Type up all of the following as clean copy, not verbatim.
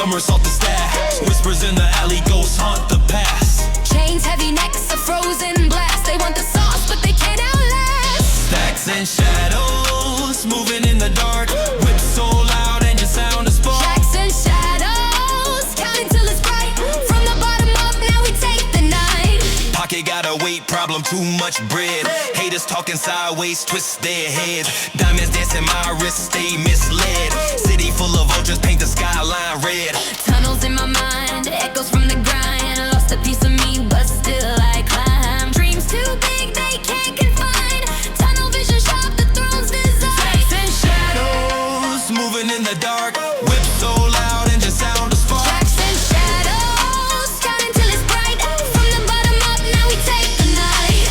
somersault the stash. Whispers in the alley, ghosts haunt the past. Chains, heavy necks, a frozen blast. They want the sauce, but they can't outlast. Stacks and shadows, moving in the dark. Whip so loud and your sound is spark. Tracks and shadows, counting till it's bright. From the bottom up, now we take the night. Pocket got a weight problem, too much bread. Haters talking sideways, twist their heads. Diamonds dancing my wrist, stay misled. City full of vultures, paint the skyline red. Tunnels in my mind, echoes from the grind. Lost a piece of me, but still I climb. Dreams too big, they can't confine. Tunnel vision sharp, the throne's design. Tracks and shadows, moving in the dark. Whip so loud and just sound a spark. Tracks and shadows, counting till it's bright. From the bottom up, now we take the night.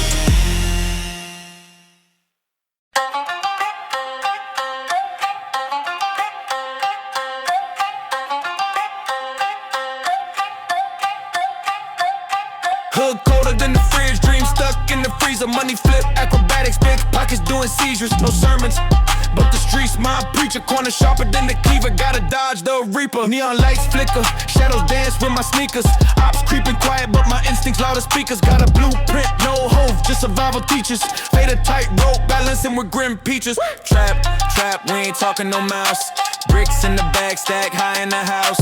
Hood colder than the fridge, dreams stuck in the freezer. Money flip, acrobatics, big pockets doing seizures. No sermons, but the streets my preacher. Corner sharper than the cleaver, gotta dodge the reaper. Neon lights flicker, shadows dance with my sneakers. Ops creeping quiet, but my instincts louder speakers. Got a blueprint, no hope, just survival teachers. Fade a tight rope, balancing with grim peaches. Trap, trap, we ain't talking no mouse. Bricks in the bag, stack high in the house.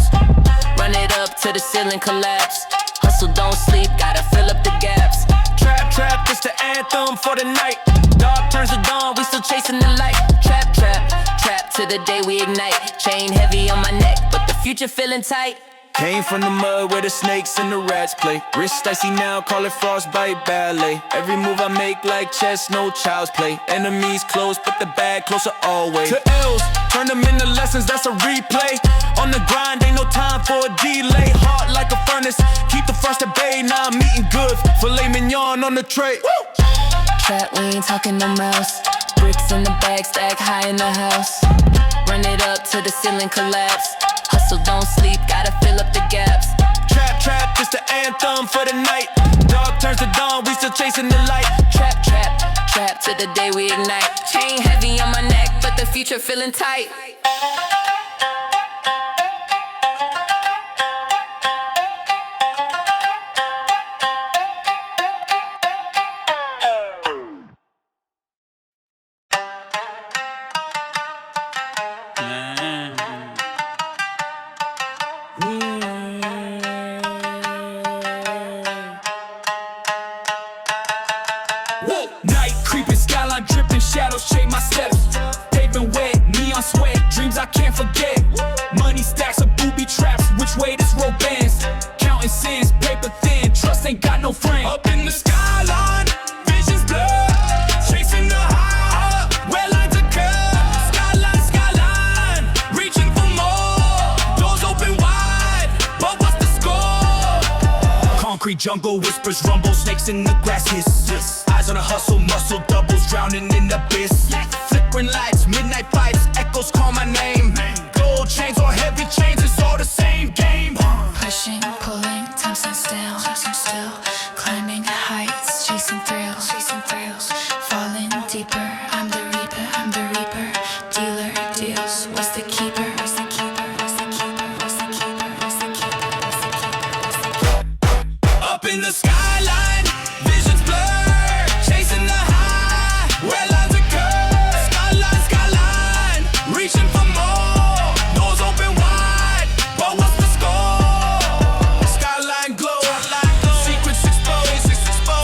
Run it up to the ceiling, collapse. Hustle, don't sleep, gotta fill up the gaps. Trap, trap, it's the anthem for the night. Dark turns to dawn, we still chasing the light. Trap, trap, trap to the day we ignite. Chain heavy on my neck, but the future feeling tight. Came from the mud where the snakes and the rats play. Wrist icy now, call it frostbite ballet. Every move I make like chess, no child's play. Enemies close, but the bag closer always. To L's, turn them into lessons, that's a replay. On the grind, ain't no time for a delay. Hot like a furnace, keep the frost at bay. Now I'm eating good, filet mignon on the tray. Woo! Trap, we ain't talking no mouse. Bricks in the bag, stack high in the house. Run it up to the ceiling, collapse. Hustle, don't sleep, gotta fill up the gaps. Trap, trap, it's the anthem for the night. Dark turns to dawn, we still chasing the light. Trap, trap, trap to the day we ignite. Chain heavy on my neck, but the future feeling tight. Night creeping, skyline dripping, shadows shape my steps. Pavement wet, neon sweat, dreams I can't forget. Money stacks of booby traps, which way this road bends. Counting sins, paper thin, trust ain't got no friend. Up in the skyline, visions blur, chasing the high, where lines occur. Skyline, skyline, reaching for more. Doors open wide, but what's the score? Concrete jungle whispers, rumble, snakes in the grass hiss. Eyes on a hustle, muscle doubles, drowning in the abyss. Flickering lights, midnight fights, echoes call my name. Gold chains or heavy chains, it's all the same game. Pushing, pulling, time stands still, climbing heights, chasing thrills, falling deeper. I'm the reaper, dealer deals. What's the keeper? Up in the skyline, visions blur, chasing the high, where lines occur. Skyline, skyline, reaching for more. Doors open wide, but what's the score? Skyline glow, secrets exposed,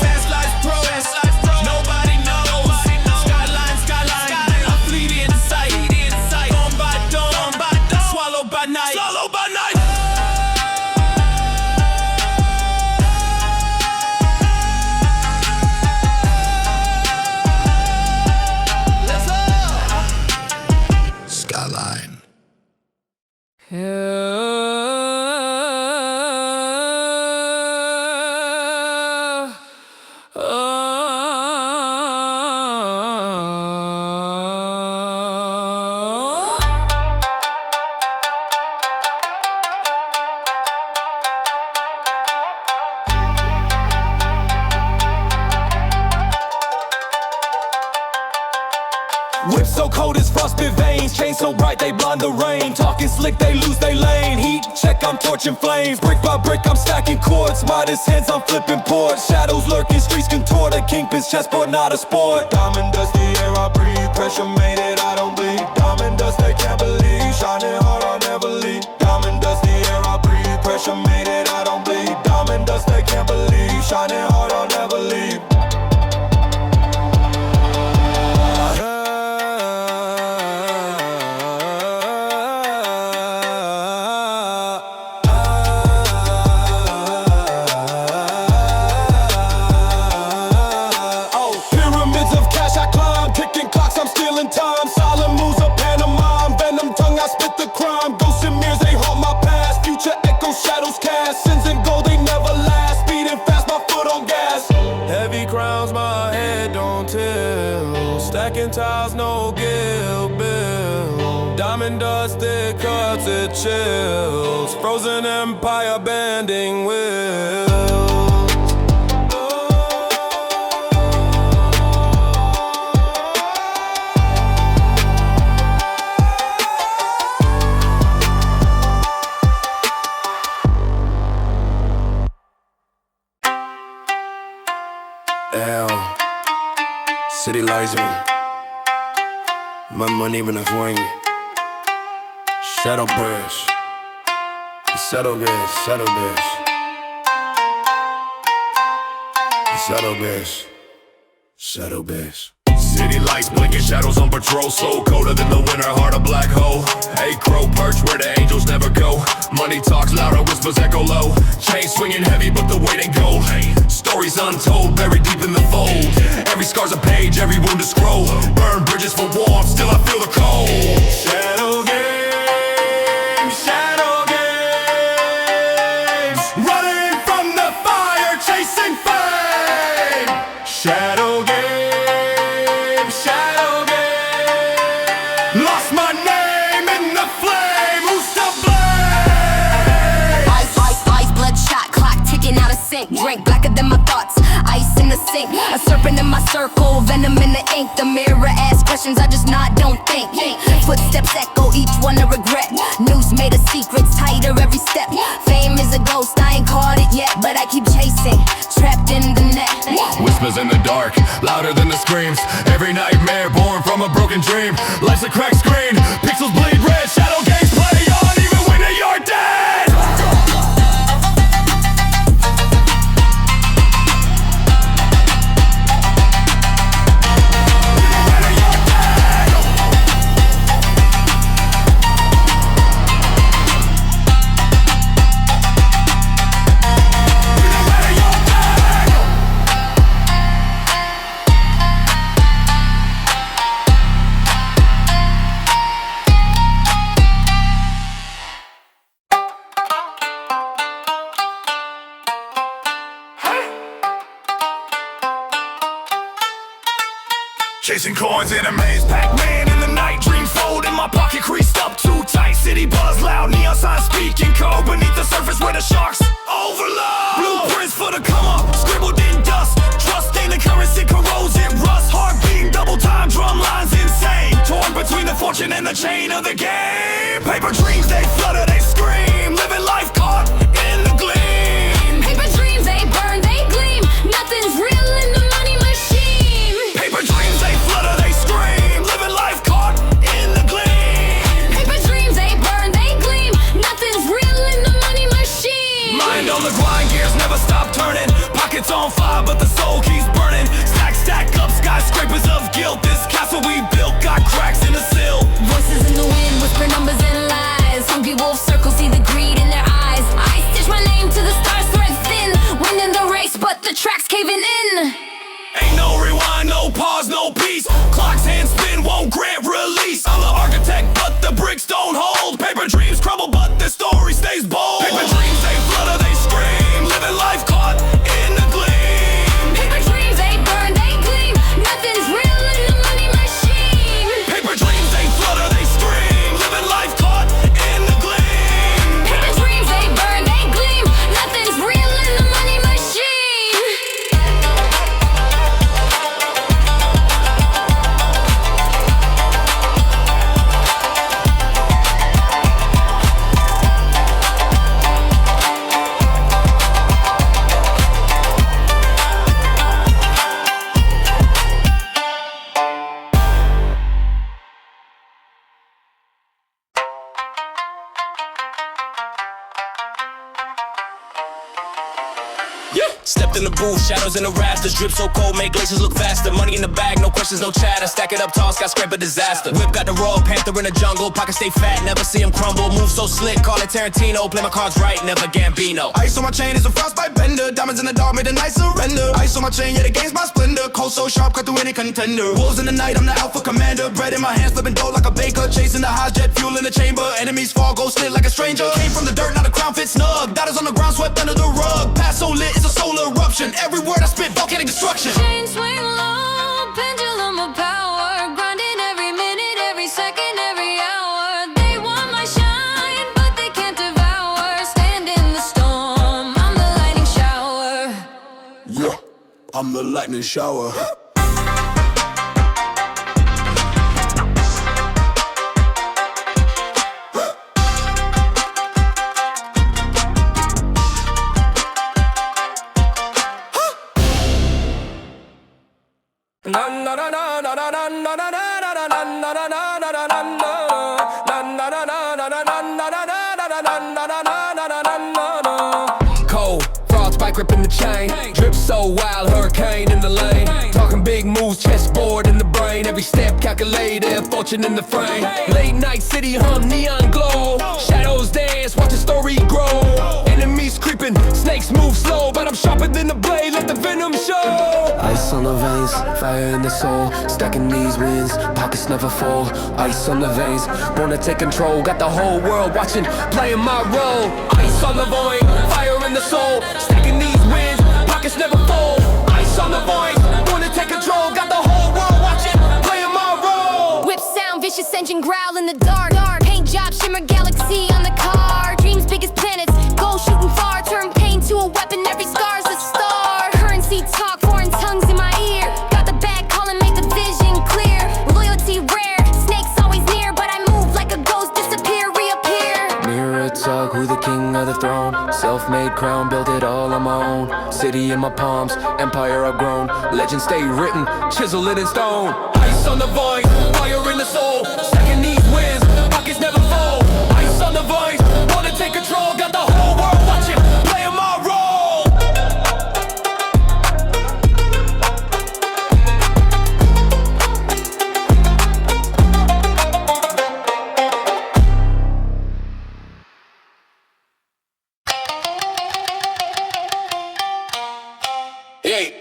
fast life pro, nobody knows. Skyline, skyline, a fleeting sight, dawn by dawn, swallowed by night. Whip so cold it's frostbit veins. Chain so bright they blind the rain. Talking slick they lose they lane. Heat check I'm torching flames. Brick by brick I'm stacking chords. Midas hands I'm flipping ports. Shadows lurking streets contort. A kingpin's chessboard not a sport. Diamond dust the air I breathe. Pressure made it I don't bleed. Diamond dust they can't believe. Shining hard I'll never leave. Diamond dust the air I breathe. Pressure made it I don't bleed. Diamond dust they can't believe. Shining hard I'll never leave. Tiles, no guilt bill. Diamond dust, it cuts, it chills. Frozen empire bending wheels. City lies me. My money even a swing. Shadow press. Shadow gas, shadow gas. Shadow gas. Shadow gas. City lights blinking, shadows on patrol. So colder than the winter, heart a black hole. Hey crow perch where the angels never go. Money talks louder, whispers echo low. Chain swinging heavy, but the weight ain't gold. Stories untold, buried deep in the fold. Every scar's a page, every wound a scroll. Burn bridges for warmth, still I feel the cold. Shadow games, shadow games. Running from the fire, chasing fame. Shadow games, shadow games. Lost my name in the flame, who's to blame? Ice, bloodshot, clock ticking out of sync. Drink blacker than my thoughts, ice in the sink. A serpent in my circle, venom in the ink. The mirror asks questions, I just nod, don't think. Footsteps echo, each one a regret. News made of secrets, tighter every step. Fame is a ghost, I ain't caught it yet, but I keep chasing, trapped in the net. Whispers in the dark, louder than the screams. Every nightmare born from a broken dream. Life's a cracked screen, pixels bleed red. Shadow games play on even when you're dead. Chasing coins in a maze, Pac-Man in the night. Dreams fold in my pocket, creased up too tight. City buzz loud, neon signs speaking code. Beneath the surface where the sharks overload. Blueprints for the come up, scribbled in dust. Trust in the currency corrodes, it rust. Heart beating double time, drum lines insane. Torn between the fortune and the chain of the game. Paper dreams, they flutter, they scream. Living life caught in the gleam. Paper dreams, they burn, they gleam. Nothing's real in the money machine. Paper dreams, they flutter, they scream. Living life caught in the gleam. Paper dreams, they burn, they gleam. Nothing's real in the money machine. Mind on the grind, gears never stop turning. Pockets on fire, but the soul keeps burning. Stack up, skyscrapers of guilt. This castle we built got cracks in the sill. Voices in the wind, whisper numbers and lies. Hungry wolf circles, see the greed in their eyes. I stitch my name to the stars, thread thin. Winning the race, but the track's caving in. Ain't no rewind, no pause, no peace. Clock's hand spin won't grant release. I'm the architect, but the bricks don't hold. Paper dreams crumble, but the story stays bold. Paper dreams, they flutter, they scream. Living life caught in the gleam. Paper dreams, they burn, they gleam. Nothing's real in the money machine. Paper dreams, they flutter, they scream. Living life caught in the gleam. Paper dreams, they burn, they gleam. Nothing's real in the money machine. Stepped in the booth, shadows in the rafters. Drip so cold, make glaciers look faster. Money in the bag, no questions, no chatter. Stack it up tall, skyscraper disaster. Whip got the royal panther in the jungle. Pockets stay fat, never see him crumble. Move so slick, call it Tarantino. Play my cards right, never Gambino. Ice on my chain is a frostbite bender. Diamonds in the dark, made the night surrender. Ice on my chain, yeah, the game's my splendor. Cold so sharp, cut through any contender. Wolves in the night, I'm the alpha commander. Bread in my hands, flipping dough like a baker. Chasing the high jet, fuel in the chamber. Enemies fall, go slit like a stranger. Came from the dirt, now the crown fits snug. Dollars on the ground, swept under the rug. Past so lit, it's a solar eruption. Every word I spit, volcanic destruction. Chain swing low, pendulum of power. Grinding every minute, every second, every hour. They want my shine, but they can't devour. Stand in the storm, I'm the lightning shower. Yeah, I'm the lightning shower. Cold, frostbite gripping the chain. Drip so wild, hurricane in the lane. Talking big moves, chessboard in the brain. Every step calculated, fortune in the frame. Late night city hum, neon glow. Shadows dance, watch the story grow. Enemies creeping, snakes move slow, but I'm sharper than the blade, let the venom show. Ice on the veins, fire in the soul. Stacking these wins, pockets never full. Ice on the veins, born to take control. Got the whole world watching, playing my role. Ice on the void, fire in the soul. Stacking these wins, pockets never full. Ice on the void, born to take control. Got the whole world watching, playing my role. Whip sound, vicious engine growl in the dark. Paint job, shimmer galaxy on the car. Dreams big as planets, go shooting far. Turn pain to a weapon, every scar's a star. Currency talk, foreign tongues in my ear. Got the bag calling, make the vision clear. Loyalty rare, snakes always near. But I move like a ghost, disappear, reappear. Mirror talk, who the king of the throne? Self-made crown, built it all on my own. City in my palms, empire I've grown. Legends stay written, chisel it in stone. Ice on the void, fire in the soul. Stacking these wins, pockets never full. Ice on the void, wanna take control. Got the whole world watching, playing my role. Hey.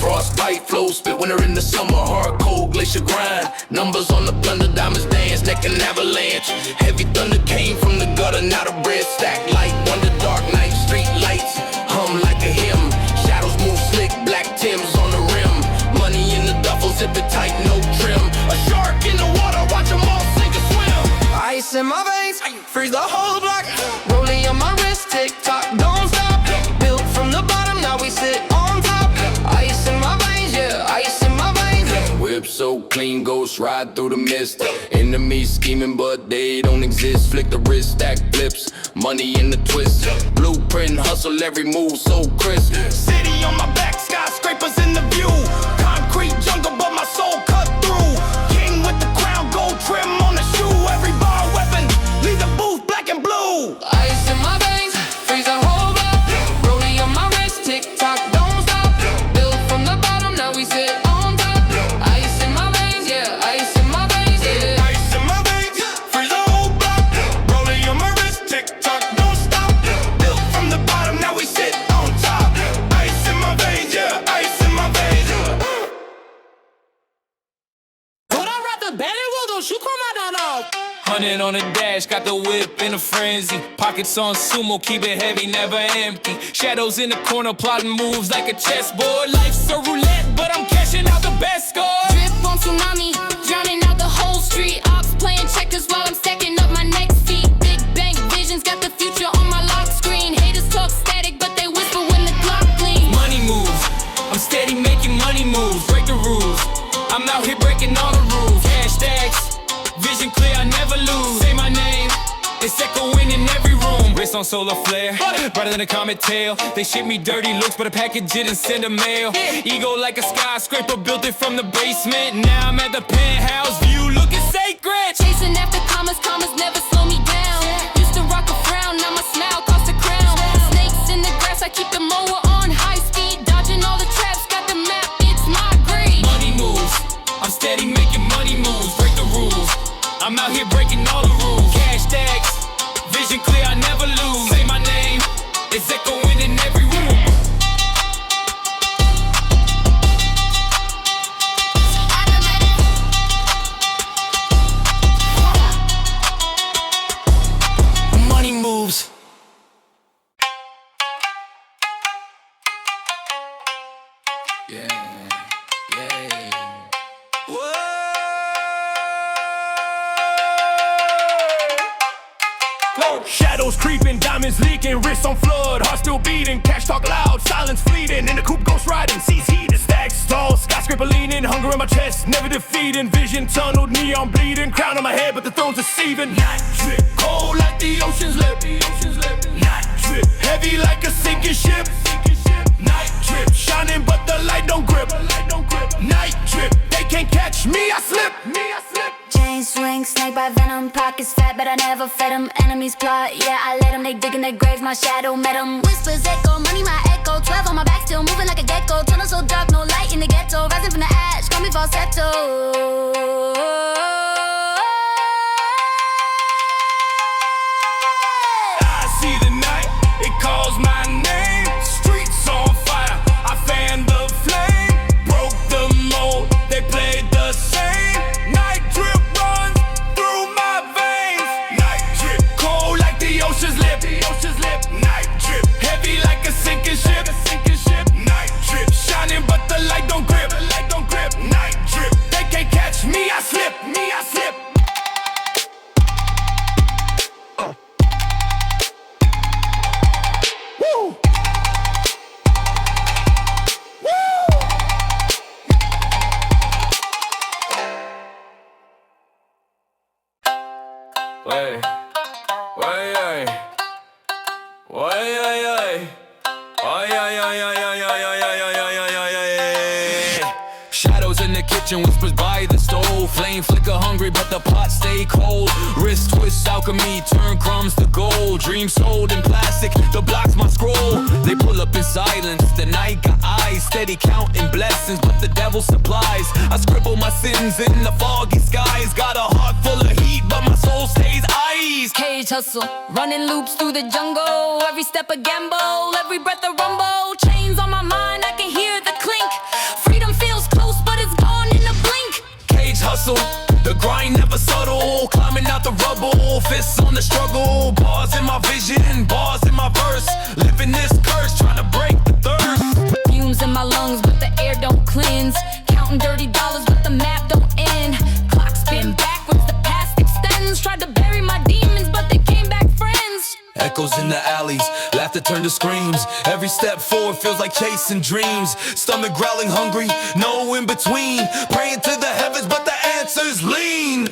Frostbite flow, spit winter in the summer. Hard cold glacier grind. Numbers on the blender, diamonds dance, neck an avalanche. Heavy thunder came from the gutter, now the bread stack light. Wonder dark night, street lights hum like a hymn. Shadows move slick, black Timbs on the rim. Money in the duffel, zip it tight, no trim. A shark in the water, watch them all sink or swim. Ice in my veins, freeze the whole block. Rolling on my wrist, tick tock, don't stop. Built from the bottom, now we sit on top. Ice in my veins, yeah, ice in my veins. Whip so clean, ghost ride through the mist. Enemies scheming, but they don't exist. Flick the wrist, stack flips, money in the twist. Blueprint hustle, every move so crisp. City on my back, skyscrapers in the view. Concrete jungle, but my soul cut through. King with the crown, gold trim on the shoe. Every bar weapon, leave the booth black and blue. Ice in my veins, freeze a whole block. Rolling on my wrist, tick tock, don't stop. Built from the bottom, now we sit on top. Ice in my veins, yeah, ice in my veins, yeah. Ice in my veins, freeze the whole block. Rolling on my wrist, tick tock, don't stop. Built from the bottom, now we sit on top. Ice in my veins, yeah, ice in my veins. Hunting on the dash, got the whip in a frenzy. Pockets on sumo, keep it heavy, never empty. Shadows in the corner, plotting moves like a chessboard. Life's a roulette, but I'm cashing out the best score. Drip on tsunami, drowning out the whole street. Ops playing checkers while I'm stacking up my next feet. Big bang visions, got the future on my lock screen. Haters talk static, but they whisper when the clock clean. Money moves, I'm steady making money moves. Break the rules, I'm out here breaking all the rules. Cash stacks, vision clear, I never lose. Say my name, it's echoing in every room. Wrist on solar flare, brighter than a comet tail. They ship me dirty looks, but I package it and send a mail. Ego like a skyscraper, built it from the basement. Now I'm at the penthouse view, looking sacred. Chasing after commas, commas never slow me down. Used to rock a frown, now my smile costs a crown. Snakes in the grass, I keep Shadows creeping, diamonds leaking, wrists on flood, heart still beating, cash talk loud, silence fleeting, in the coupe ghost riding, seats heated, stacks tall, skyscraper leaning, hunger in my chest, never defeating, vision tunneled, neon bleeding, crown on my head, but the throne's deceiving. Night drip, cold like the ocean's lip, night drip, heavy like a sinking ship, night drip, shining but the light don't grip, night drip, they can't catch me, I slip. Chain swing, snake by venom, pockets fat, but I never fed them. Enemies plot, yeah, I let them, they dig in their graves, my shadow met them. Whispers echo, money my echo, 12 on my back still moving like a gecko. Tunnel so dark, no light in the ghetto, rising from the ash, call me falsetto. I see the night, it calls my name, streets on fire, I fan the flame, broke the mold, they played the same, night drip runs through my veins, night drip, cold like the ocean's lip, night drip, heavy like a sinking ship, night drip, shining but the light don't grip, night drip, they can't catch me, I slip. Woo! Shadows in the kitchen, whispers by the stove. Flame flicker hungry, but the pot stay cold. Wrist twist alchemy, turn crumbs to gold. Dreams sold in plastic, the block's my scroll. They pull up in silence, the night got eyes. Steady counting blessings, but the devil supplies. I scribble my sins in the foggy skies. Got a heart full of heat, but my soul stays ice. Cage hustle, running loops through the jungle. Every step a gamble, every breath a rumble. Chains on my mind, I can hear the clink. Freedom feels close, but it's gone in a blink. Cage hustle, the grind never subtle. Climbing out the rubble, fists on the struggle. Bars in my vision, bars in my verse. Living this curse, trying to break the thirst. Fumes in my lungs, but the air don't cleanse. Counting dirty dollars, but the map don't end. Clock spin backwards, the past extends. Tried to bury my demons, but they came back friends. Echoes in the alleys, laughter turned to screams. Every step forward feels like chasing dreams. Stomach growling hungry, no in between. Praying to the heavens, but the answers lean.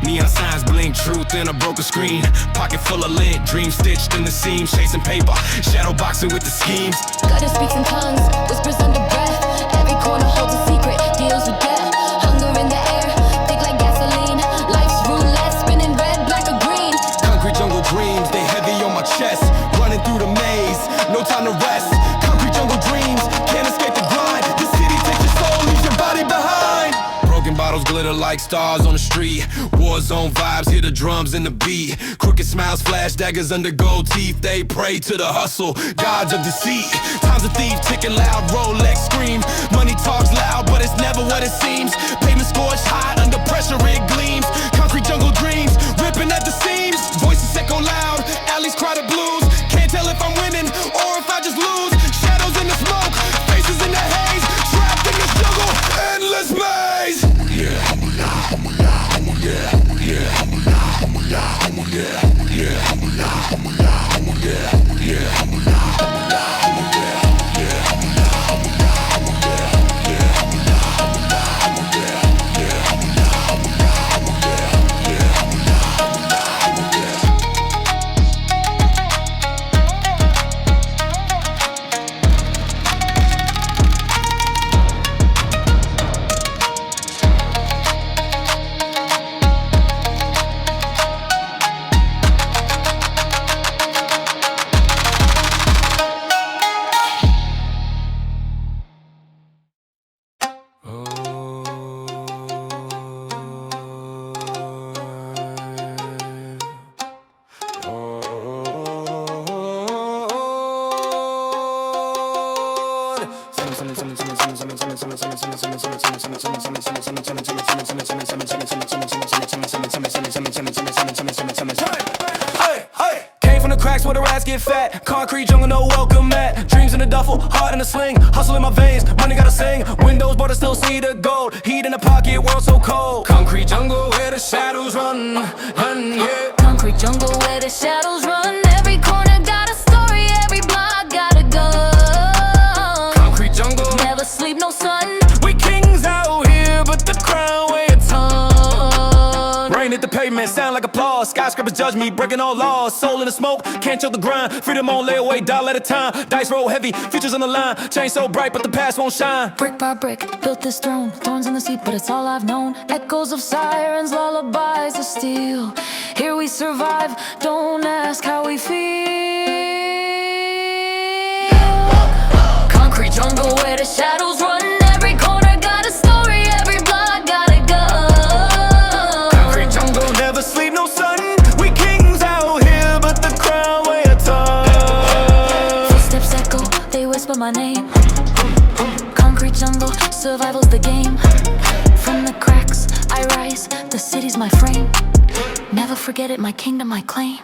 Neon signs blink, truth in a broken screen. Pocket full of lint, dreams stitched in the seams. Chasing paper, shadow boxing with the schemes. Gutter speaks in tongues, whispers under breath. Every corner holds a secret, deals with death. Hunger in the air, thick like gasoline. Life's roulette, spinning red, black or green. Concrete jungle dreams, they heavy on my chest. Running through the maze, no time to rest. Concrete jungle dreams, can't escape the grind. The city takes your soul, leaves your body behind. Broken bottles glitter like stars on the street. War zone vibes, hear the drums and the beat. Crooked smiles flash daggers under gold teeth. They pray to the hustle, gods of deceit. Time's a thief, ticking loud, Rolex scream. Money talks loud, but it's never what it seems. Pavement scorched hot, under pressure it gleams. Concrete jungle dreams, ripping at the seams. Voices echo loud, alleys cry the blues. Can't tell if I'm winning or if I just lose. Shadows in the smoke, faces in the haze. Trapped in the jungle, endless maze. Came from the cracks where the rats get fat. Concrete jungle, no welcome mat. Dreams in the duffel, heart in a sling. Hustle in my veins, money gotta sing. Windows, but I still see the gold. Heat in the pocket, world so cold. Concrete jungle where the shadows run, yeah. Concrete jungle where the shadows run. Every corner got a story, every block got a gun. Concrete jungle, Never sleep, no sun. we kings out here, but the crown weigh a ton. Rain hit the pavement, sound like applause. Skyscrapers judge me, breaking all laws. Soul in the smoke, can't chill the grind. Freedom on layaway, dollar at a time. Dice roll heavy, futures on the line. Chain so bright, but the past won't shine. Brick by brick, built this throne. Thorns in the seat, but it's all I've known. Echoes of sirens, lullabies of steel. Here we survive, don't ask how we feel. Concrete jungle where the shadows run. Every corner got a story, every block got a gun. Concrete jungle, never sleep, no sun. We kings out here, but the crown weigh a ton. Footsteps echo, they whisper my name. Concrete jungle, survival's the game. From the cracks, I rise, the city's my frame. Never forget it, my kingdom I claim.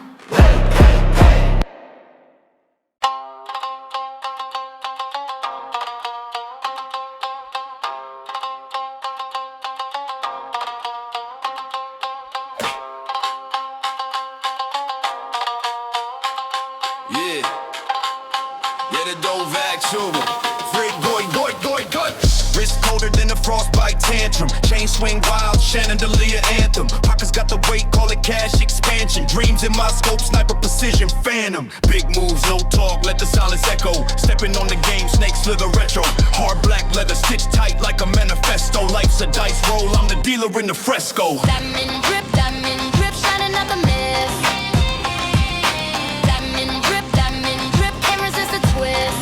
Yeah, the dove act too. Freak boy. Wrist colder than a frostbite tantrum. Chain swing wild, chandelier anthem. Pockets got the weight, call it cash expansion. Dreams in my scope, sniper precision, phantom. Big moves, no talk, let the silence echo. Stepping on the game, snake slither retro. Hard black leather, stitched tight like a manifesto. Life's a dice roll, I'm the dealer in the fresco. Diamond drip, shining up a mist. Diamond drip, can't resist a twist.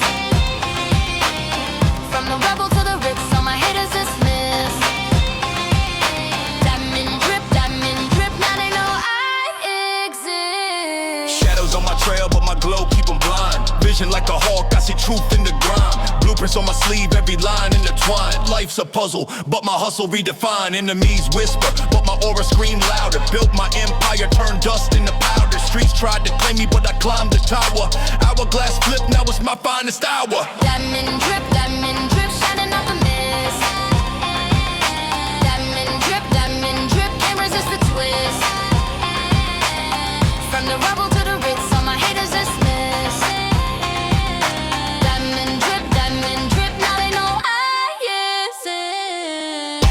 From the rebel to the rich, all my haters dismiss. Diamond drip, now they know I exist. Shadows on my trail, but my glow keep 'em blind. Vision like a hawk, I see truth in the grind. Blueprints on my sleeve, every line intertwined. Life's a puzzle, but my hustle redefined. Enemies whisper, but my aura scream louder. Built my empire, turned dust into powder. Streets tried to claim me, but I climbed the tower. Hourglass flip, now it's my finest hour. Diamond drip, shining up a mist. Diamond drip, can't resist the twist. From the rubble to the ritz, all my haters dismiss. Diamond drip, now they know I exist.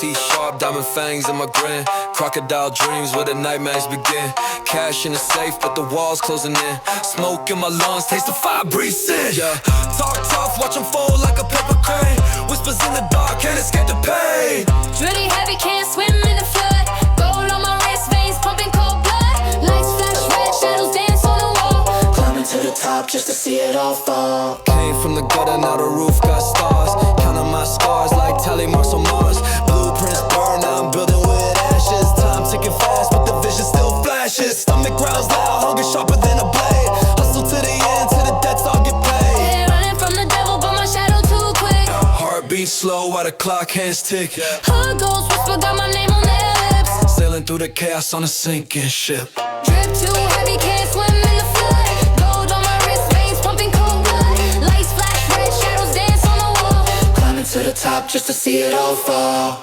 T-sharp, diamond fangs in my grin. Crocodile dreams where the nightmares begin. Cash in the safe, but the walls closing in. Smoke in my lungs, taste the fire, breathe in. Yeah, talk tough, watch them fold like a paper crane. Whispers in the dark, can't escape the pain. Pretty heavy, can't swim in the flood. Gold on my wrist, veins pumping cold blood. Lights flash red, shadows dance on the wall. Climbing to the top just to see it all fall. Came from the gutter, now the roof got stars. Counting my scars like tally marks on Mars. Blueprints burn, now I'm building with ashes. Time ticking fast, but the vision still flashes. Stomach growls loud, hunger sharper than a blade. Hustle to the end, till the debts all get paid. Yeah, running from the devil, but my shadow too quick. Heartbeat slow while the clock hands tick. Hood ghost whisper, got my name on their lips. Sailing through the chaos on a sinking ship. Drip too heavy, can't swim in the flood. Gold on my wrist, veins pumping cold blood. Lights flash red, shadows dance on the wall. Climbing to the top just to see it all fall.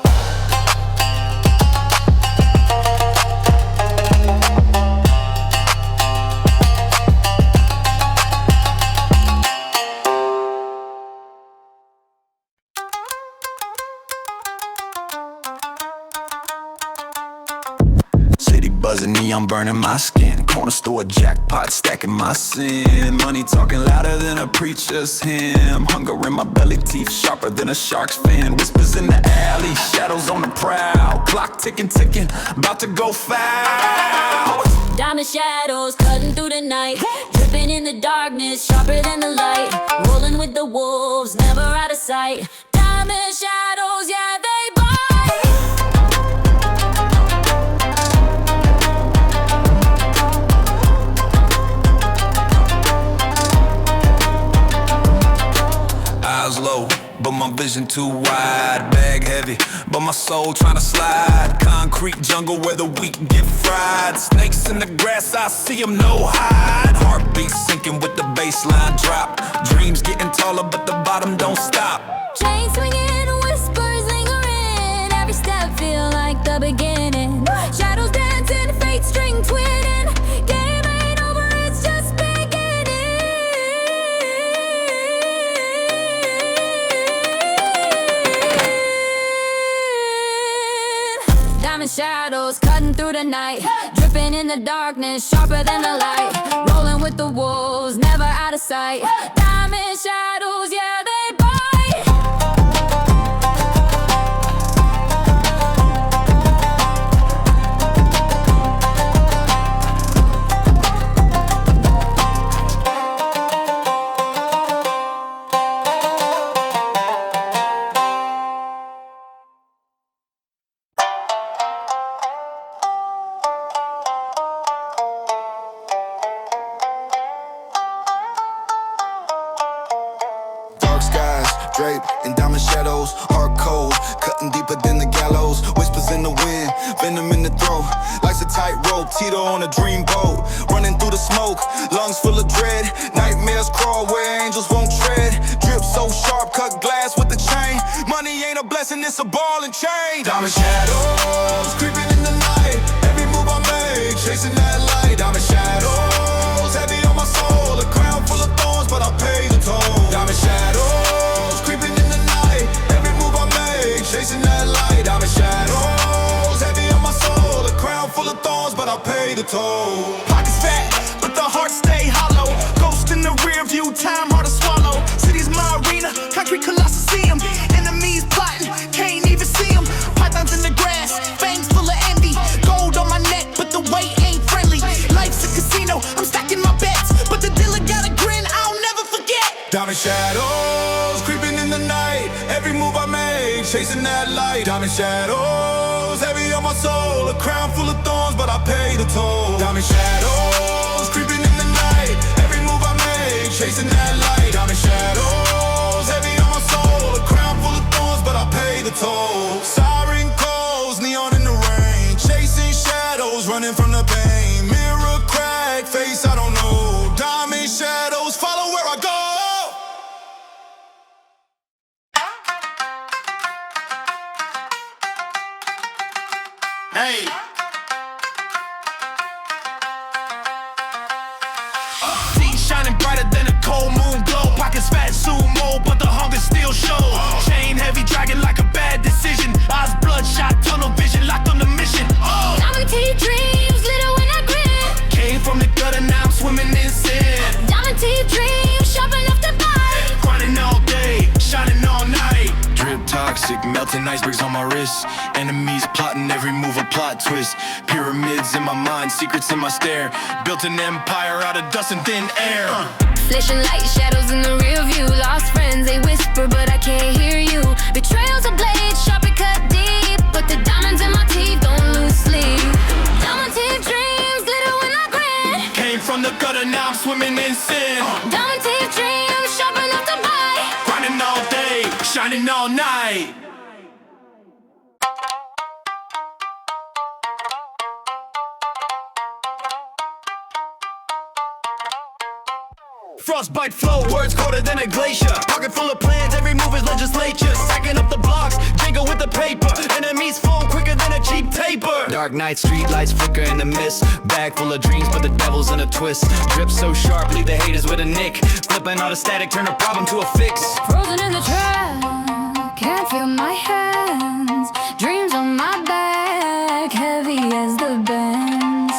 buzzing, neon burning my skin. Corner store jackpot stacking my sin. Money talking louder than a preacher's hymn. Hunger in my belly, teeth sharper than a shark's fin. Whispers in the alley, shadows on the prowl. Clock ticking, ticking, about to go foul. Diamond shadows cutting through the night, dripping in the darkness, sharper than the light. Rolling with the wolves, never out of sight. Diamond shadows, yeah, they bite. Eyes low, but my vision too wide. Bag heavy, but my soul tryna slide. Concrete jungle where the weak get fried. Snakes in the grass, I see them no hide. Heartbeat sinking with the baseline drop. Dreams getting taller, but the bottom don't stop. Chain swinging, whispers lingering. Every step feel like the beginning. Shadows dancing, fate string twinning. Game ain't over, it's just beginning. Diamond shadows cutting through the night, dripping in the darkness, sharper than the light. Rolling with the wolves, never out of sight. Diamond shadows, yeah, they bite. Draped in diamond shadows, hard cold, cutting deeper than the gallows. Whispers in the wind, venom in the throat. Life's a tightrope, Tito on a dream boat. Running through the smoke, lungs full of dread. Nightmares crawl where angels won't tread. Drip so sharp, cut glass with the chain. Money ain't a blessing, it's a ball and chain. Diamond shadows, creeping in the night. Every move I make, chasing that light. Diamond shadows, heavy on my soul. A crown full of thorns, but I pay the toll. Diamond shadows, creeping in the night. Every move I make, chasing that light. Diamond shadows, heavy on my soul. A crown full of thorns, but I pay the toll. Pockets fat, but the heart stay hollow. Ghost in the rear view, time hard to swallow. City's my arena, concrete colosseum. Enemies plotting, can't even see them. Pythons in the grass, fangs full of envy. Gold on my neck, but the weight ain't friendly. Life's a casino, I'm stacking my bets. But the dealer got a grin, I'll never forget. Diamond shadows, creeping in the night. Every move I make, chasing that light. Diamond shadows, heavy on my soul. A crown full of thorns, but I pay the toll. Diamond shadows, creeping in the night. Every move I make, chasing that light. Diamond shadows, heavy on my soul. A crown full of thorns, but I pay the toll. Siren calls, neon in the rain. Chasing shadows, running from the pain. Mirror crack, face I don't know. Diamond shadows, follow where I go. Hey. Feet shining brighter than a cold moon glow. Pockets fat sumo, but the hunger still shows. Chain heavy, dragging like a bad decision. Eyes bloodshot, tunnel vision, locked on the mission. Diamond teeth dreams, little when I grin. Came from the gutter, now I'm swimming in sin. Diamond teeth dreams, sharp enough to bite. Grinding all day, shining all night. Drip toxic, melting icebergs on my wrist. Enemies plotting every move, a plot twist. Pyramids in my mind, secrets in my stare. Built an empire out of dust and thin air. Flashing light, shadows in the rear view. Lost friends, they whisper, but I can't hear you. Betrayal's a blade, sharp and cut deep. But the diamonds in my teeth don't lose sleep. Diamond teeth dreams, glitter when I grin. Came from the gutter, now I'm swimming in sin. Diamond teeth dreams, sharp enough to bite. Grinding all day, shining all night. Frostbite flow, words colder than a glacier. Pocket full of plans, every move is legislature. Stacking up the blocks, jingle with the paper. Enemies fall quicker than a cheap taper. Dark night, street lights flicker in the mist. Bag full of dreams, but the devil's in a twist. Drip so sharp, leave the haters with a nick. Flipping all the static, turn a problem to a fix. Frozen in the track, can't feel my hands. Dreams on my back, heavy as the band.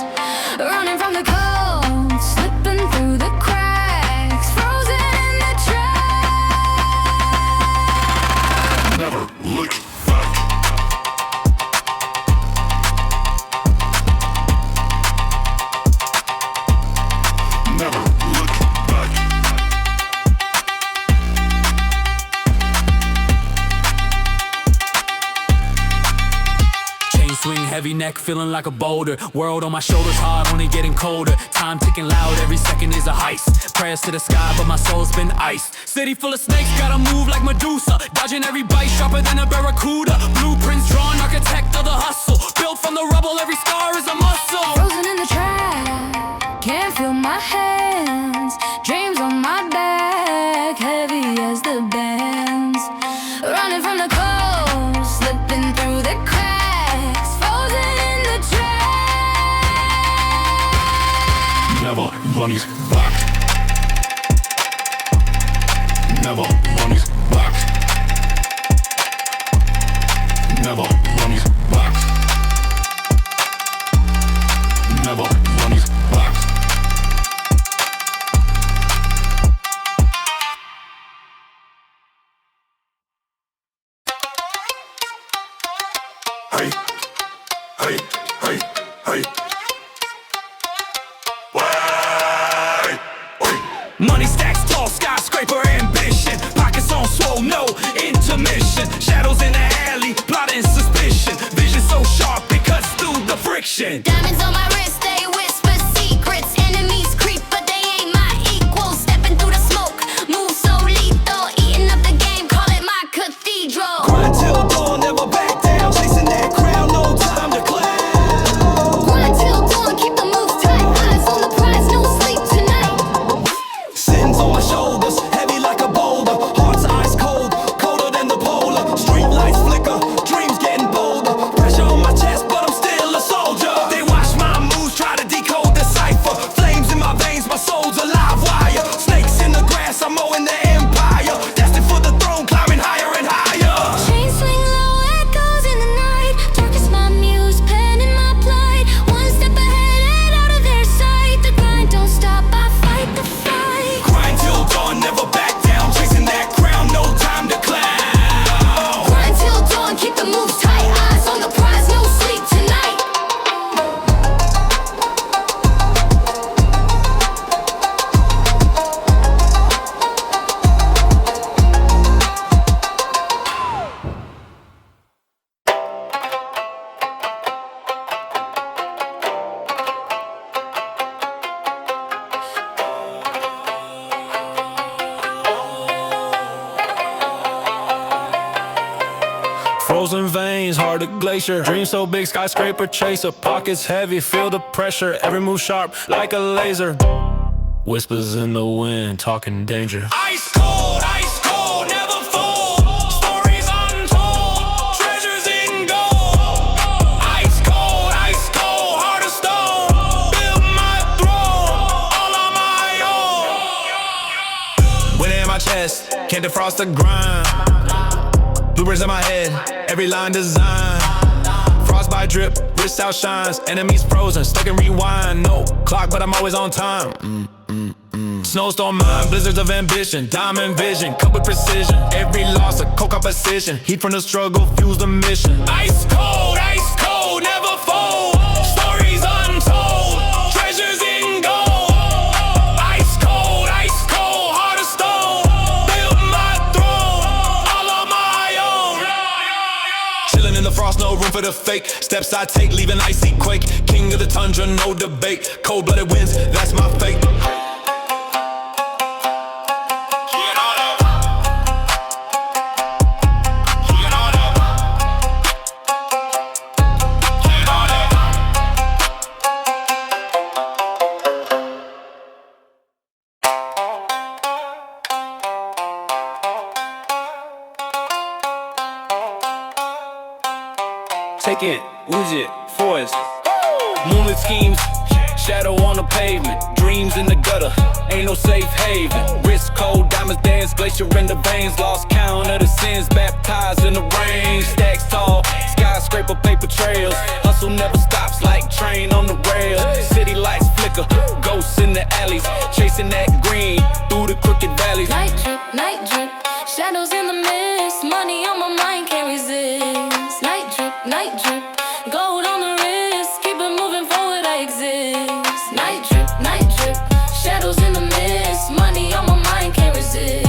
swing heavy, neck feeling like a boulder. World on my shoulders hard, only getting colder. Time ticking loud, every second is a heist. Prayers to the sky, but my soul's been iced. City full of snakes, gotta move like Medusa. Dodging every bite, sharper than a barracuda. Blueprints drawn, architect of the hustle. Built from the rubble, every scar is a muscle. Frozen in the track, can't feel my hands. Dreams on my back, heavy as the bands. Running from the cold, slipping through the cracks. Frozen in the track. Never running back. Never running back. Never running back. Never running back. Hey, hey, hey, hey. Wait, wait. Money stacks tall, skyscraper ambition. Pockets on swole, no intermission. Shadows in the alley, plotting suspicion. Vision so sharp, it cuts through the friction. Diamonds on my wrist, they whisper secrets. Enemies creep, but they ain't my equals. Stepping through the smoke, move so lethal. Eating up the game, call it my cathedral. Grind till dawn, never back down. Chasing that crown, no time to clown. Grind till dawn, keep the moves tight. Eyes on the prize, no sleep tonight. Sins on my shoulders, heavy like a boulder. Heart's ice cold, colder than the polar. Street lights flicker, dreams getting bolder. Pressure on my chest, but I'm still a soldier. They watch my moves, try to decode the cipher. Flames in my veins, my soul's a live wire. Snakes in the grass, I'm mowing the empire. Destined for the throne, climbing higher and higher. Chain swing low, echoes in the night. Dark is my muse, pen in my plight. One step ahead and out of their sight. The grind don't stop, I fight the fight. Grind till dawn, never back down. Chasing that crown, no time to clown. Grind till dawn, keep the moves tight. Eyes on the prize, no sleep tonight. Frozen veins, hard to glacier. Dream so big, skyscraper chaser. Pockets heavy, feel the pressure. Every move sharp, like a laser. Whispers in the wind, talking danger. Ice cold, never fall. Stories untold, treasures in gold. Ice cold, heart of stone. Build my throne, all on my own. Wind in my chest, can't defrost the grind. Blueprints in my head, every line designed. Frostbite drip, wrist outshines. Enemies frozen, stuck in rewind. No clock, but I'm always on time. Snowstorm mind, blizzards of ambition. Diamond vision, cut with precision. Every loss a co-composition. Heat from the struggle fuels the mission. Ice cold, never fall. Stories untold, treasures in gold. Ice cold, heart of stone. Build my throne, all on my own. Chilling in the frost, no room for the fake. Steps I take, leaving icy quake. King of the tundra, no debate. Cold-blooded winds, that's my fate. Take it, lose it, forest. Moonlit schemes, shadow on the pavement. Dreams in the gutter, ain't no safe haven. Wrist cold, diamonds dance, glacier in the veins. Lost count of the sins, baptized in the rain. Stacks tall, skyscraper paper trails. Hustle never stops like train on the rail. City lights flicker, ghosts in the alleys. Chasing that green through the crooked valleys. Night drip, shadows in the mist. Money on my mind, can't resist. Night drip, gold on the wrist. Keep it moving forward, I exist. Night drip, shadows in the mist. Money on my mind, can't resist.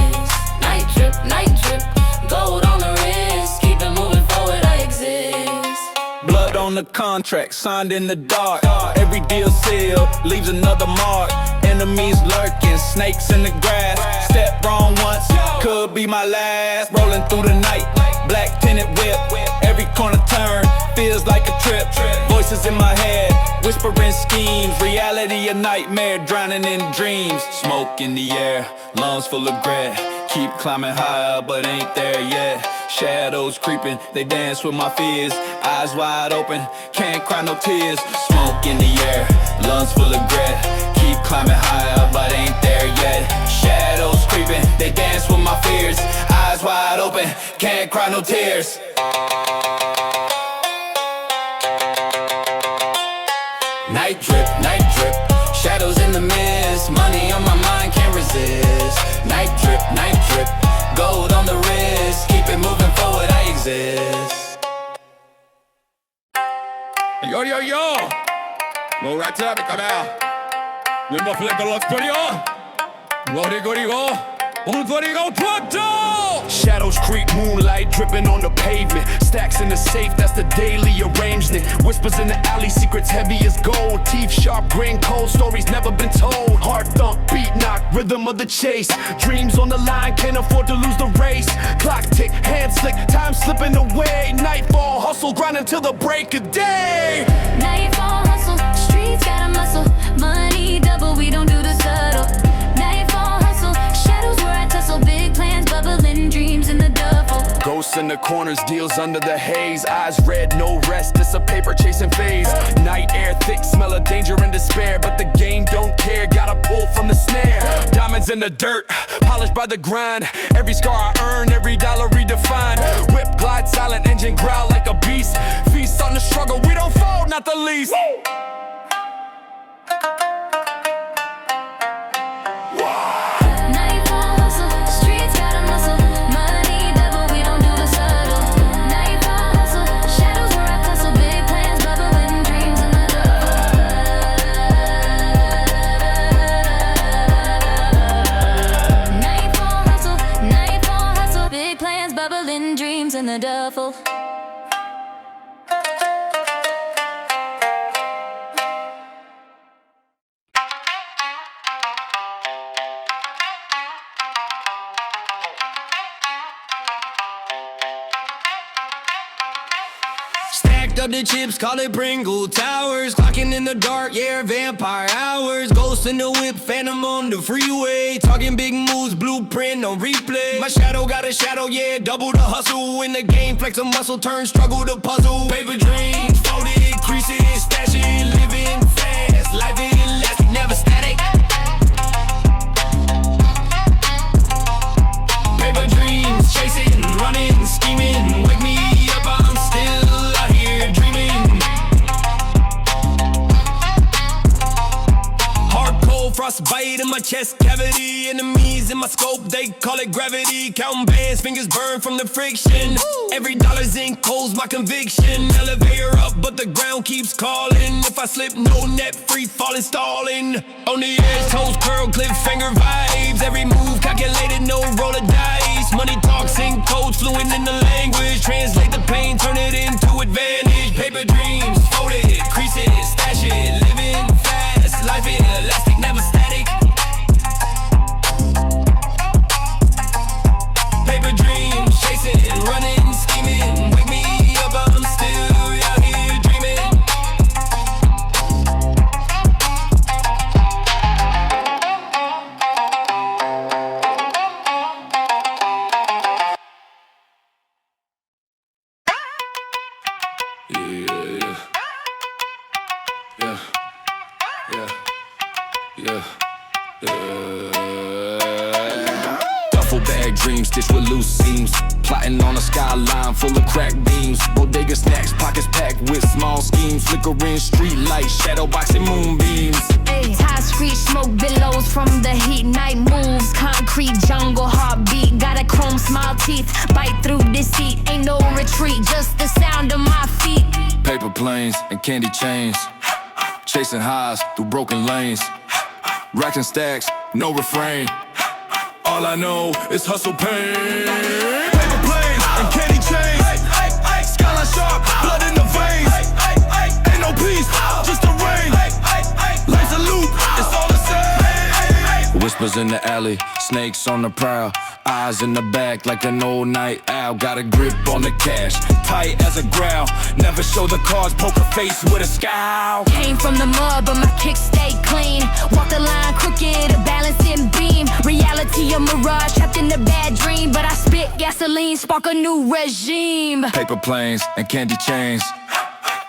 Night drip, gold on the wrist. Keep it moving forward, I exist. Blood on on the contract, signed in the dark. Every deal sealed, leaves another mark. Enemies lurking, snakes in the grass. Step wrong once, could be my last. Rolling through the night, black tinted whip. Every corner turn, feels like a trip. Voices in my head, whispering schemes. Reality a nightmare, drowning in dreams. Smoke in the air, lungs full of grit. Keep climbing higher, but ain't there yet. Shadows creeping, they dance with my fears. Eyes wide open, can't cry no tears. Smoke in the air, lungs full of grit. Keep climbing higher, but ain't there yet. Shadows creeping, they dance with my fears. Eyes wide open, can't cry no tears. Night drip, shadows in the mist. Money on my mind, can't resist. Night drip, gold on the wrist. Keep it moving forward, I exist. Yo, yo, yo! 뭐 같아, 비카메야. 멤버 플래커 럭스터리오. 워리고리고. 오늘거리고 푸았다! Shadows creep, moonlight dripping on the pavement. Stacks in the safe, that's the daily arrangement. Whispers in the alley, secrets heavy as gold. Teeth sharp, grin cold, stories never been told. Heart thump, beat knock, rhythm of the chase. Dreams on the line, can't afford to lose the race. Clock tick, hand slick, time slipping away. Nightfall hustle, grinding till the break of day. Nightfall hustle, streets got a muscle. Money double, we don't do the subtle. Nightfall hustle, shadows where I tussle. Big plans, bubbling dreams in the duffel. Ghosts in the corners, deals under the haze. Eyes red, no rest, it's a paper chasing phase. Night air thick, smell of danger and despair. But the game don't care, gotta pull from the snare. Diamonds in the dirt, polished by the grind. Every scar I earn, every dollar redefined. Whip glide, silent engine growl like a beast. Feast on the struggle, we don't fold, not the least. Nightfall hustle, streets got a muscle. Money double, we don't do the subtle. Nightfall hustle, shadows where I tussle. Big plans, bubbling dreams in the duffel. Nightfall hustle, big plans, bubbling dreams in the duffel. Stacked up the chips, call it Pringle Towers. Clocking in the dark, yeah, vampire hours. Ghost in the whip, phantom on the freeway. Talking big moves, blueprint on replay. My shadow got a shadow, yeah, double the hustle. In the game, flex a muscle, turn struggle to puzzle. Paper dreams, folded, creases, stash it. Living fast, life is elastic, never static. Paper dreams, chasing, running, scheming. Wake me up, I'm still out here dreaming. Hard cold, frostbite in my chest cavity. Enemies in my scope, they call it gravity. Counting bands, fingers burn from the friction. Every dollar's in cold's my conviction. Elevator up, but the ground keeps calling. If I slip, no net, free falling, stalling. On the edge, toes curl, cliffhanger vibes. Every move calculated, no roll of dice. Money talks in code, fluent in the language. Translate the pain, turn it into advantage. Paper dreams, folded, creases, stash it. Living fast, life is elastic, never static. Paper dreams, chasing, running, scheming. Wake me up, I'm still out here dreaming. Duffel bag dreams stitched with loose seams. Plotting on a skyline full of cracked beams. Bodega snacks, pockets packed with small schemes. Flickering street lights, shadow boxing moonbeams. Ayy, high street smoke billows from the heat. Night moves, concrete jungle heartbeat. Got a chrome smile teeth, bite through deceit. Ain't no retreat, just the sound of my feet. Paper planes and candy chains. Chasing highs through broken lanes. Racks and stacks, no refrain. All I know is hustle pain. Paper planes and candy chains. Skyline sharp, blood in the veins. Whispers in the alley, snakes on the prowl. Eyes in the back like an old night owl. Got a grip on the cash, tight as a growl. Never show the cards, poker face with a scowl. Came from the mud, but my kicks stay clean. Walk the line crooked, a balancing beam. Reality a mirage, trapped in a bad dream. But I spit gasoline, spark a new regime. Paper planes and candy chains,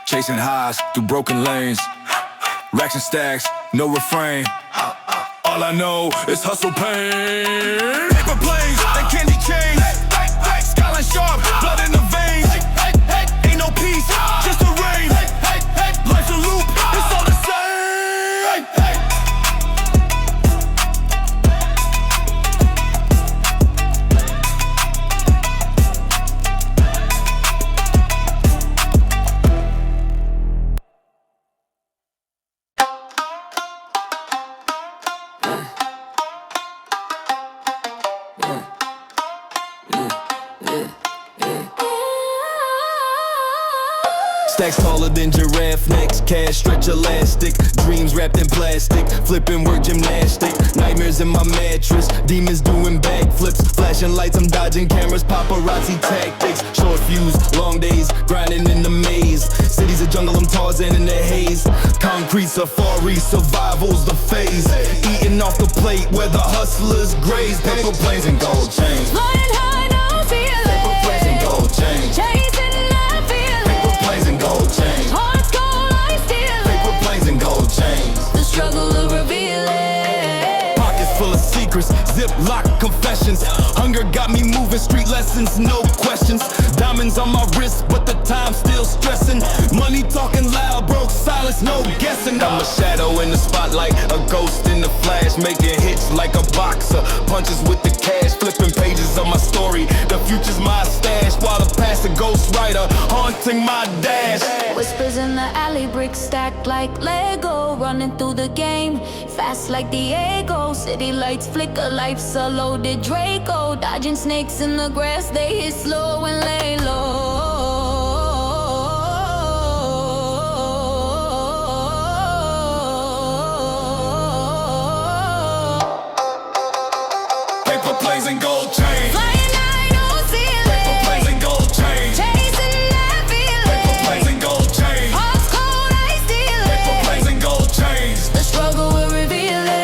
chasing highs through broken lanes. Racks and stacks, no refrain. All I know is hustle pain. Paper planes and candy chains, Skyline sharp, blood in the veins. Ain't no peace, just the rain. Life's a loop, it's all the same. Stacks taller than giraffe necks, cash stretch elastic, dreams wrapped in plastic, flipping work gymnastic, nightmares in my mattress, demons doing backflips, flashing lights, I'm dodging cameras, paparazzi tactics, short fuse, long days, grinding in the maze, city's a jungle, I'm Tarzan in the haze, concrete safari, survival's the phase, eating off the plate where the hustlers graze, paper planes and gold chains, Flying high, no feeling. paper planes and gold chains, Chasing that feeling. paper planes and gold chains, Hearts cold like steel. paper planes and gold chains. The struggle will reveal it. Pockets full of secrets, ziploc confessions. Hunger got me moving, street lessons, no questions. Diamonds on my wrist, but the time still stressing. Money talking loud, broke silence, no guessing. I'm a shadow in the spotlight, a ghost in the flash, making hits like a boxer. Punches with the cash, flipping pages of my story. The future's my stash, while the past a ghost writer, haunting my dash. Whispers in the alley, bricks stacked like Lego. Running through the game, fast like Diego. City lights flicker, life's a loaded Draco. Dodging snakes in the grass, they hit slow and lay low. Paper planes and gold chains. Flying high, no ceiling. Paper planes and gold chains. Chasing that feeling. Paper planes and gold chains. Hearts cold like steel. Paper planes and gold chains. The struggle will reveal it.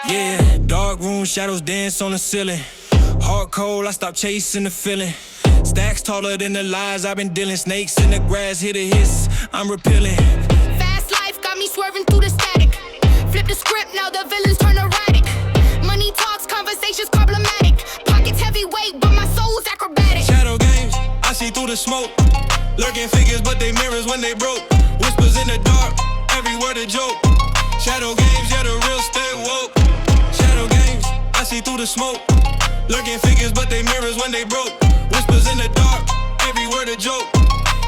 Yeah, dark room, shadows dance on the ceiling. Heart cold, I stopped chasing the feeling. Stacks taller than the lies I've been dealing. Snakes in the grass, hit a hiss, I'm repelling. Fast life got me swerving through the static. Flip the script, now the villains turn erratic. Money talks, conversations problematic. Pockets heavyweight, but my soul's acrobatic. Shadow games, I see through the smoke. Lurking figures, but they mirrors when they broke. Whispers in the dark, every word a joke. Shadow games, yeah, the real stay woke. Shadow games, I see through the smoke. Lurking figures, but they mirrors when they broke. Whispers in the dark, every word a joke.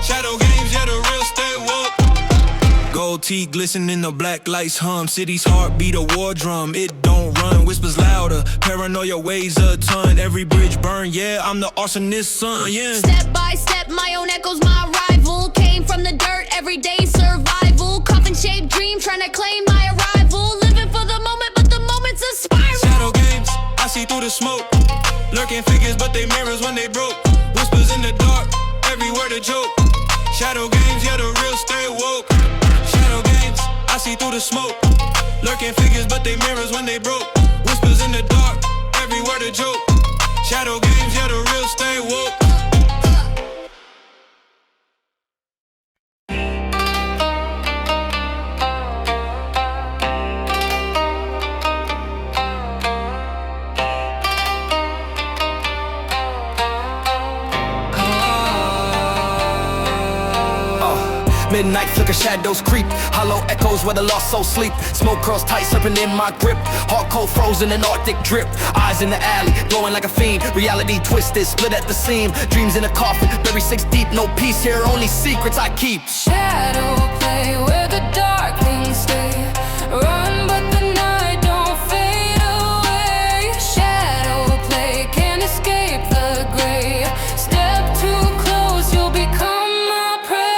Shadow games, yeah, the real stay woke. Gold teeth glisten in the black lights hum. City's heartbeat a war drum, it don't run. Whispers louder, paranoia weighs a ton. Every bridge burn, yeah, I'm the arsonist son, yeah. Step by step, my own echo's my rival. Came from the dirt, everyday survival. Coffin-shaped dream, trying to claim my arrival. Living for the moment, but the moment's a spiral. Shadow games, I see through the smoke. Lurking figures, but they mirrors when they broke. Whispers in the dark, every word a joke. Shadow games, yeah, the real stay woke. Shadow games, I see through the smoke. Lurking figures, but they mirrors when they broke. Whispers in the dark, every word a joke. Shadow games, yeah, the real stay woke. night flicker, shadows creep. Hollow echoes where the lost soul sleep. Smoke curls tight, serpent in my grip. Heart cold frozen in Arctic drip. Eyes in the alley, glowing like a fiend. Reality twisted, split at the seam. Dreams in a coffin, buried 6 deep. No peace here, only secrets I keep. Shadow play where the dark things stay. Run but the night don't fade away. Shadow play can't escape the grave. Step too close, you'll become my prey.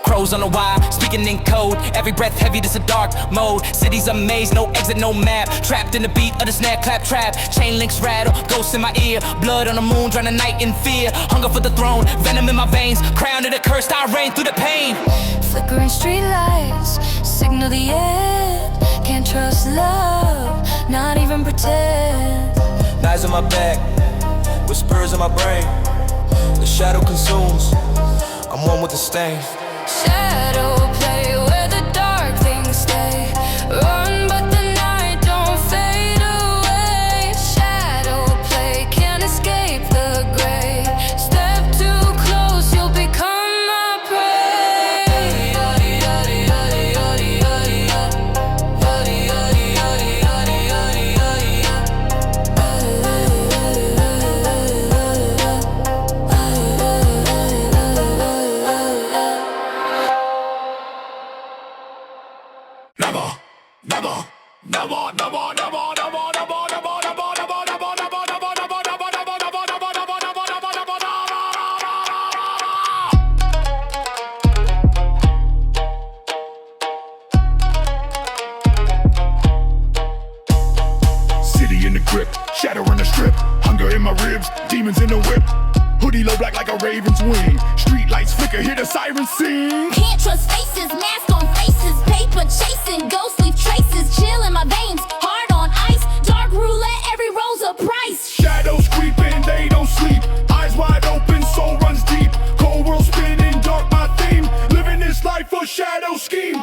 Crows on the wire, speaking in code. Every breath heavy, this a dark mode. Cities a maze, no exit, no map. Trapped in the beat of the snare clap trap. Chain links rattle, ghosts in my ear. Blood on the moon, drown the night in fear. Hunger for the throne, venom in my veins. Crown of the cursed, I reign through the pain. Flickering street lights signal the end. Can't trust love, not even pretend. Knives on my back, whispers in my brain. The shadow consumes, I'm one with the stain. Shadow play where the dark things stay. Run but the night don't fade away. Shadow play can't escape the grave. Step too close, you'll become my prey. City in the grip, shadow in the strip, hunger in my ribs, demons in the whip. Hoodie low black like a raven's wing. Street lights flicker, hear the sirens sing. Can't trust faces, mask on faces, paper chasing, ghost leave traces, chill in my veins, heart on ice, dark roulette, every roll's a price. Shadows creeping, they don't sleep. Eyes wide open, soul runs deep. Cold world spinning, dark my theme. Living this life for shadow scheme.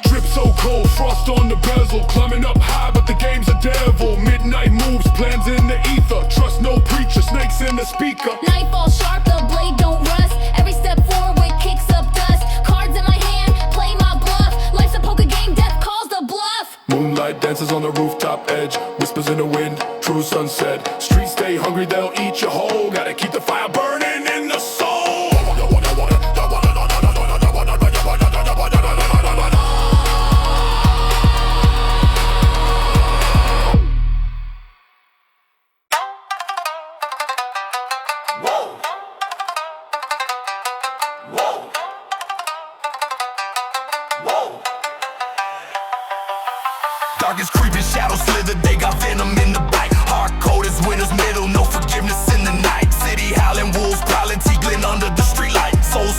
Drip so cold, frost on the bezel. Climbing up high, but the game's a devil. Midnight moves, plans in the ether. Trust no preacher, snakes in the speaker. Nightfall sharp, the blade don't rust. Every step forward kicks up dust. Cards in my hand, play my bluff. Life's a poker game, death calls the bluff. Moonlight dances on the rooftop edge. Whispers in the wind, true sunset. Streets stay hungry, they'll eat you whole. Gotta keep the fire burning in the soul. Darkest creeping shadows slither, they got venom in the bite. Hard cold as winter's middle, no forgiveness in the night. City howling, wolves prowling, tinkling under the streetlight. Soul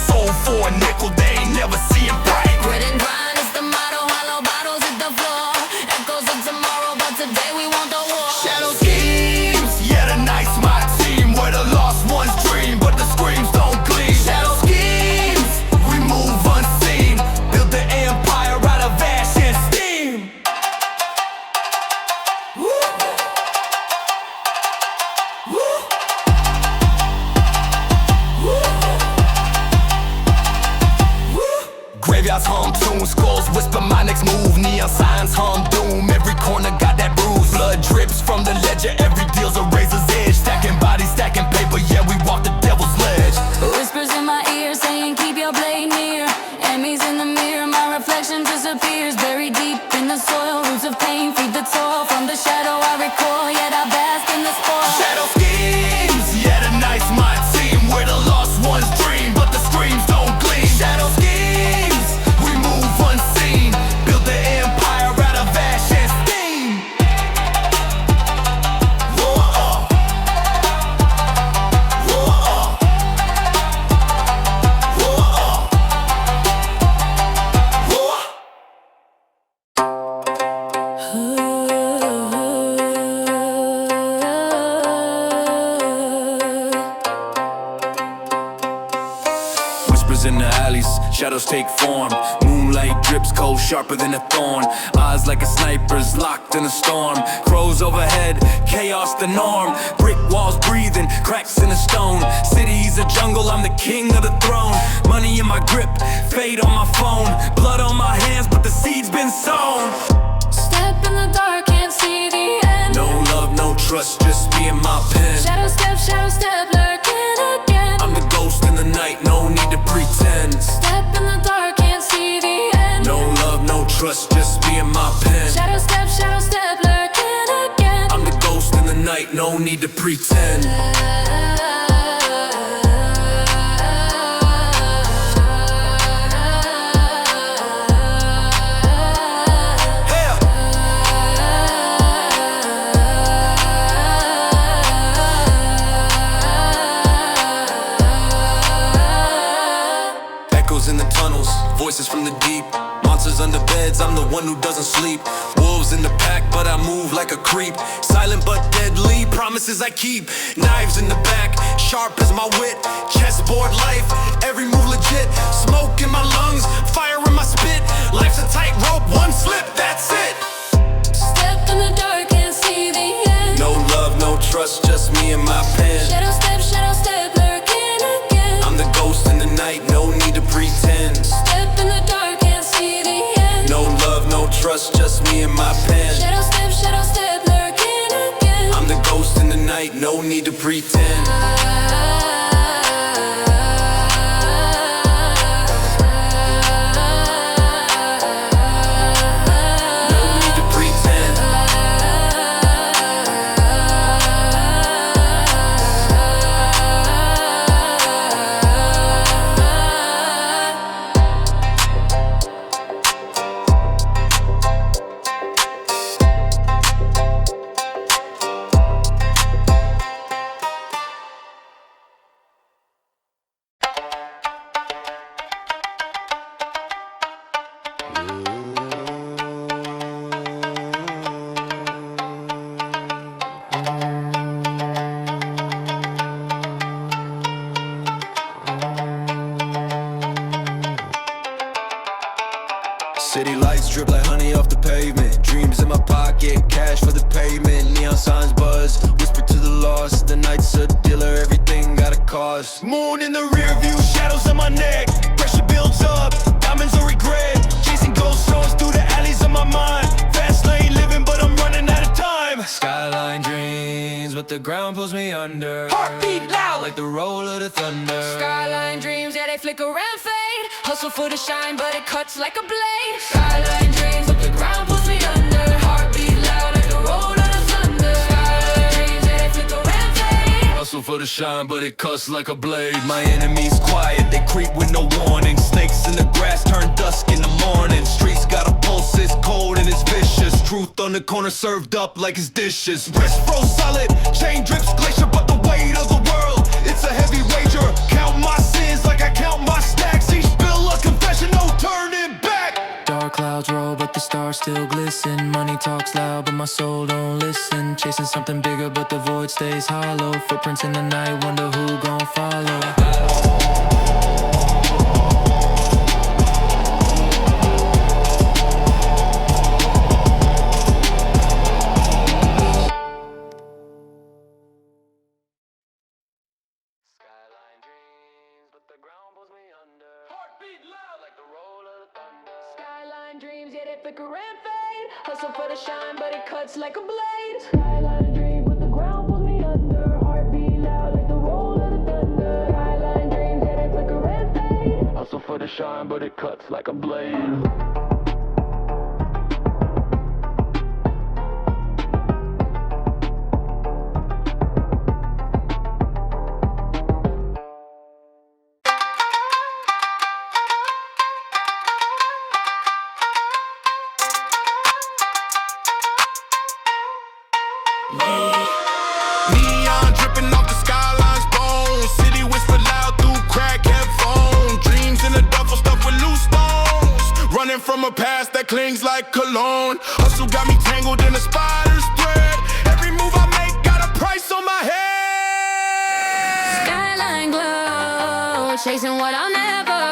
for a nickel, they ain't never see it bright. Grit and grind is the motto, hollow bottles hit the floor. Echoes of tomorrow, but today we want the war. Shadow schemes, yeah the night's my team. Where the lost ones dream, but the screams don't gleam. Shadow schemes, we move unseen. Build the empire out of ash and steam. Graveyards hum tunes, skulls whisper my next move. Neon signs hum doom, every corner got that bruise. Blood drips from the ledger, every deal's a razor's edge. Stacking bodies, stacking paper, yeah we walk the devil's ledge. Whispers in my ear saying keep your blade near. Enemies in the mirror, my reflection disappears. Buried deep in the soil, roots of pain feed the toil. From the shadow I recoil, yet I bask in the spoil. Shadow schemes, yeah the night's my team. Where the lost ones dream, but the screams don't gleam. Shadow schemes, we move unseen. Build the empire out of ash and steam. Whoa, whoa, whoa. whispers in the alleys, shadows take form. Moonlight drips cold, sharper than a thorn. Eyes like a sniper's locked in a storm. Crows overhead, chaos the norm. Brick walls breathing, cracks in the stone. City's a jungle, I'm the king of the throne. Money in my grip, fade on my phone. Blood on my hands, but the seed's been sown. Step in the dark, can't see the end. No love, no trust, just me and my pen. Shadow step, lurking again. I'm the ghost in the night, no need to pretend. Step in the dark, can't see the end. No love, no trust, just me and my pen. Shadow step, lurking again. I'm the ghost in the night, no need to pretend. Voices from the deep, monsters under beds, I'm the one who doesn't sleep. Wolves in the pack, but I move like a creep. Silent but deadly, promises I keep. Knives in the back, sharp as my wit. Chessboard life, every move legit. Smoke in my lungs, fire in my spit. Life's a tightrope, one slip, that's it. Step in the dark, can't see the end. No love, no trust, just me and my pen. Shadow step, lurking again. I'm the ghost in the night, no need to pretend. Step in the dark, can't see the end. No love, no trust, just me and my pen. Shadow step, lurking again. I'm the ghost in the night, no need to pretend. City lights drip like honey off the pavement. Dreams in my pocket, cash for the payment. Neon signs buzz, whisper to the lost. The night's a dealer, everything got a cost. Moon in the rear view, shadows on my neck. Pressure builds up, diamonds of regret. Chasing ghost souls through the alleys of my mind. Fast lane living, but I'm running out of time. Skyline dreams, but the ground pulls me under. Heartbeat loud like the roll of the thunder. Skyline dreams, yeah, they flicker and fade. Hustle for the shine, but it cuts like a blade. Skyline dreams, but the ground pulls me under. Heartbeat loud like the roll of the thunder. Skyline dreams, yeah, they flicker and fade. Hustle for the shine, but it cuts like a blade. My enemies quiet, they creep with no warning. Snakes in the grass turn dusk in the morning. Streets got a pulse, it's cold and it's vicious. Truth on the corner served up like it's dishes. Wrist froze solid, chain drips glacier, but the weight of the world, it's a heavy wager. Count my sins like I count my stacks. Each bill a confession, no turning back. Dark clouds roll, but the stars still glisten. Money talks loud, but my soul don't listen. Chasing something bigger, but the void stays hollow. Footprints in the night, wonder who gon' follow. Skyline dreams, yeah, they flicker and fade. Hustle for the shine, but it cuts like a blade. Skyline dreams, but the ground pulls me under. Heartbeat loud like the roll of the thunder. Skyline dreams, yeah, they flicker and fade. Hustle for the shine, but it cuts like a blade. Neon dripping off the skyline's bones. City whisper loud through crack headphones. Dreams in a duffel stuffed with loose stones. Running from a past that clings like cologne. Hustle got me tangled in a spider's thread. Every move I make got a price on my head. Skyline glow, chasing what I'll never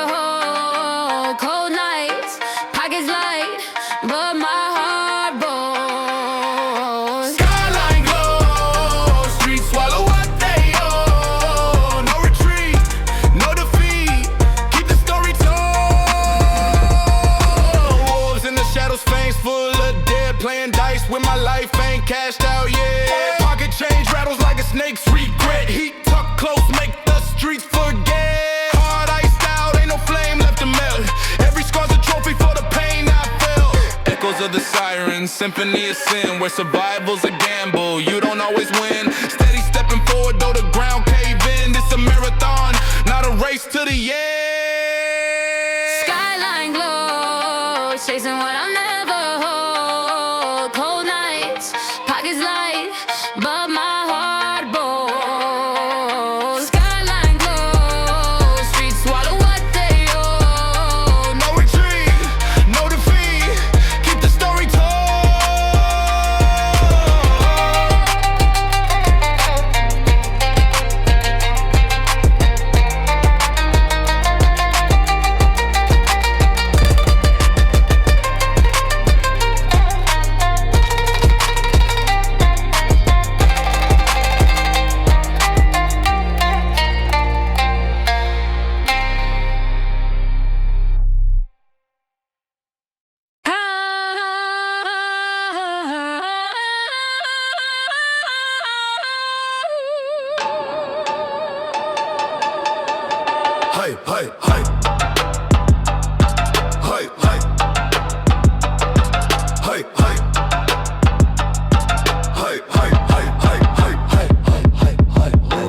of the sirens, symphony of sin, where survival's a gamble, you don't always win. Steady stepping forward, though the ground cave in. It's a marathon, not a race to the end. Skyline glow, chasing what I'll never hold. Cold nights, pockets light, but my heart bold. Skyline glow, streets swallow what they owe. No retreat, no defeat, keep the story told. Hey, hey, hey. Hey, hey. Hey, hey. Hey, hey, hey, hey, hey, hey, hey, hey, hey.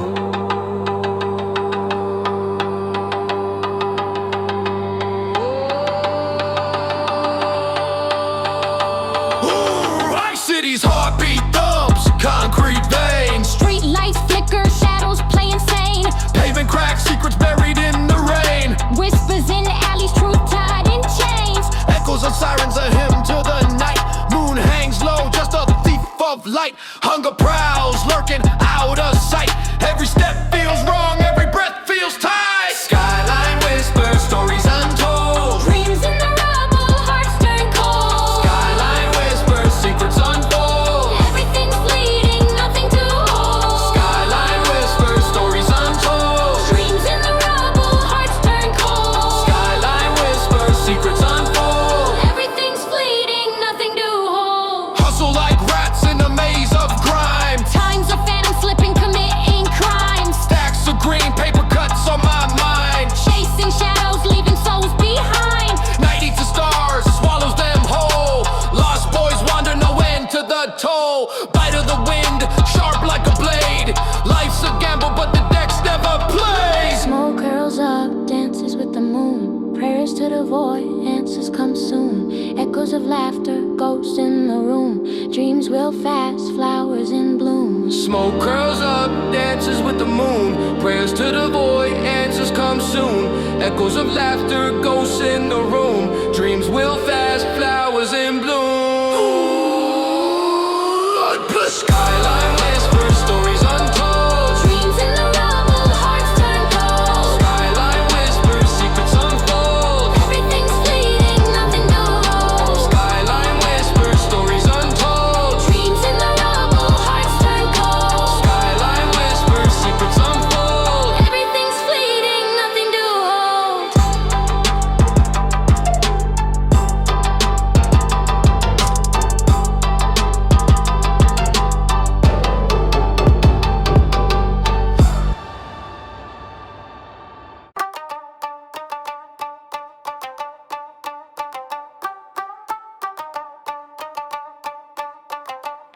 Ooh, Ice City's heartbeat thumps, concrete veins, Street lights flicker, shadows play insane. paving cracks, secrets buried in the rain. Whispers in the alleys, truth tied in chains. Echoes of sirens, a hymn to the night. Moon hangs low, just a thief of light. Hunger prowls, lurking out of sight. Every step feels wrong, every breath feels tight. Skyline whispers, stories untold. Dreams in the rubble, hearts turn cold. Skyline whispers, secrets unfold. Everything's fleeting, nothing to hold. Skyline whispers, stories untold. Dreams in the rubble, hearts turn cold. Skyline whispers, secrets unfold. Everything's fleeting, nothing to hold. Hustle like rats in a maze of crime. Times of phantom slipping, committing crimes. Stacks of green paper cuts on my mind. Chasing shadows, leaving souls behind. Night eats the stars, swallows them whole. Lost boys wander, no end to the toll. Bite of the wind, sharp like a blade. Life's a gamble, but the decks never play. Smoke curls up, dances with the moon. Prayers to the void, answers come soon. Echoes of laughter, ghosts in the room. Dreams real fast, flowers in bloom. Smoke curls up, dances with the moon. Prayers to the void, answers come soon. Echoes of laughter, ghosts in the room. Dreams will fast, flowers in bloom. Skyline whispers, stories untold. Dreams in the rubble, hearts turn cold. Skyline whispers, secrets unfold. Everything's fleeting, nothing to hold. Skyline whispers, stories untold. Dreams in the rubble, hearts turn cold. Skyline whispers, secrets unfold. Everything's fleeting, nothing to hold.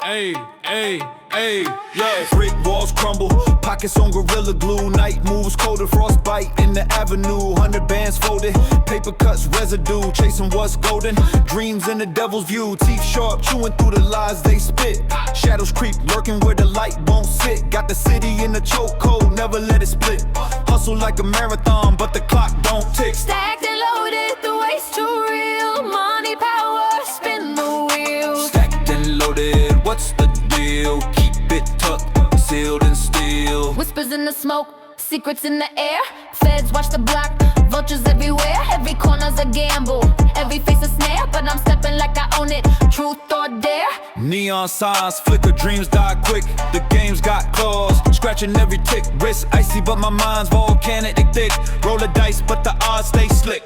Hey, hey, hey, Yeah, brick walls crumble, pockets on gorilla glue. Night moves colder, frostbite in the avenue. 100 bands folded, paper cuts residue. Chasing what's golden, dreams in the devil's view. Teeth sharp, chewing through the lies they spit. Shadows creep, lurking where the light won't sit. Got the city in the chokehold, never let it split. Hustle like a marathon, but the clock don't tick. Stacked and loaded, the waste too real. Money, power, spin the wheel. Stacked and loaded, what's the deal? Keep it tucked, sealed and steel. Whispers in the smoke, secrets in the air. Feds watch the block, vultures everywhere. Every corner's a gamble, every face a snare. But I'm stepping like I own it, truth or dare. Neon signs flicker, dreams die quick. The game's got claws, scratching every tick. Wrist icy, but my mind's volcanic thick. Roll the dice, but the odds stay slick.